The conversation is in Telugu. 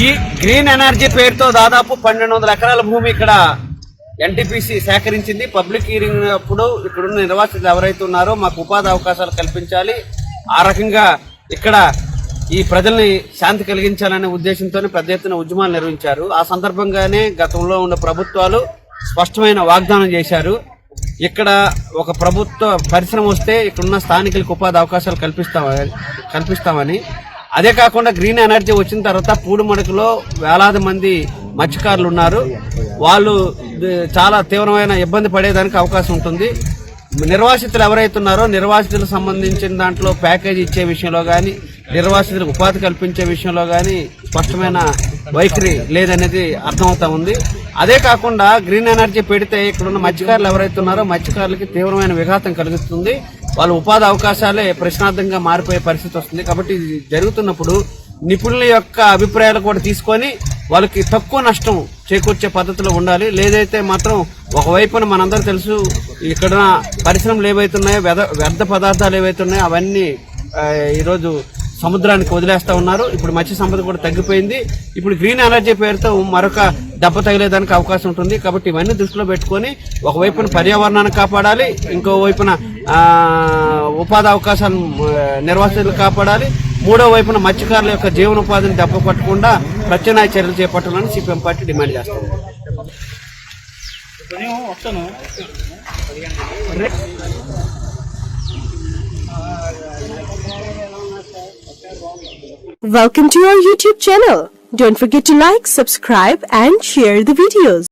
ఈ గ్రీన్ ఎనర్జీ పేరుతో దాదాపు 1200 ఎకరాల భూమి ఇక్కడ ఎన్టీపీసీ సేకరించింది. పబ్లిక్ హీరింగ్ అప్పుడు ఇక్కడున్న నిర్వాసితులు ఎవరైతే ఉన్నారో మాకు ఉపాధి అవకాశాలు కల్పించాలి, ఆ రకంగా ఇక్కడ ఈ ప్రజల్ని శాంతి కలిగించాలనే ఉద్దేశంతో పెద్ద ఎత్తున ఉద్యమాలు నిర్వహించారు. ఆ సందర్భంగానే గతంలో ఉన్న ప్రభుత్వాలు స్పష్టమైన వాగ్దానం చేశారు. ఇక్కడ ఒక ప్రభుత్వ పరిశ్రమ వస్తే ఇక్కడున్న స్థానికులకు ఉపాధి అవకాశాలు కల్పిస్తామని. అదే కాకుండా గ్రీన్ ఎనర్జీ వచ్చిన తర్వాత పూడిమడకలో వేలాది మంది మత్స్యకారులు ఉన్నారు. వాళ్ళు చాలా తీవ్రమైన ఇబ్బంది పడేదానికి అవకాశం ఉంటుంది. నిర్వాసితులు ఎవరైతే ఉన్నారో నిర్వాసితులకు సంబంధించిన దాంట్లో ప్యాకేజీ ఇచ్చే విషయంలో కానీ, నిర్వాసితులకు ఉపాధి కల్పించే విషయంలో కానీ స్పష్టమైన వైఖరి లేదనేది అర్థమవుతా ఉంది. అదే కాకుండా గ్రీన్ ఎనర్జీ పెడితే ఇక్కడున్న మత్స్యకారులు ఎవరైతే ఉన్నారో మత్స్యకారులకి తీవ్రమైన విఘాతం కలుగుతుంది. వాళ్ళ ఉపాధి అవకాశాలే ప్రశ్నార్థంగా మారిపోయే పరిస్థితి వస్తుంది. కాబట్టి ఇది జరుగుతున్నప్పుడు నిపుణుల యొక్క అభిప్రాయాలు కూడా తీసుకొని వాళ్ళకి తక్కువ నష్టం చేకూర్చే పద్ధతిలో ఉండాలి. లేదైతే మాత్రం ఒకవైపున మనందరూ తెలుసు ఇక్కడ పరిశ్రమలు ఏవైతున్నాయో వ్యర్థ పదార్థాలు ఏవైతున్నాయో అవన్నీ ఈరోజు సముద్రానికి వదిలేస్తా ఉన్నారు. ఇప్పుడు మత్స్య సంపద కూడా తగ్గిపోయింది. ఇప్పుడు గ్రీన్ ఎనర్జీ పేరుతో మరొక దెబ్బ తగిలేదానికి అవకాశం ఉంటుంది. కాబట్టి ఇవన్నీ దృష్టిలో పెట్టుకొని ఒకవైపున పర్యావరణాన్ని కాపాడాలి, ఇంకో వైపున ఉపాధి అవకాశాలను నిర్వాసితులు కాపాడాలి, మూడో వైపున మత్స్యకారుల యొక్క జీవనోపాధిని దెబ్బ పట్టకుండా ప్రత్యామ్నాయ చర్యలు చేపట్టాలని సిపిఎం పార్టీ డిమాండ్ చేస్తుంది. Welcome to our YouTube channel. Don't forget to like, subscribe and share the videos.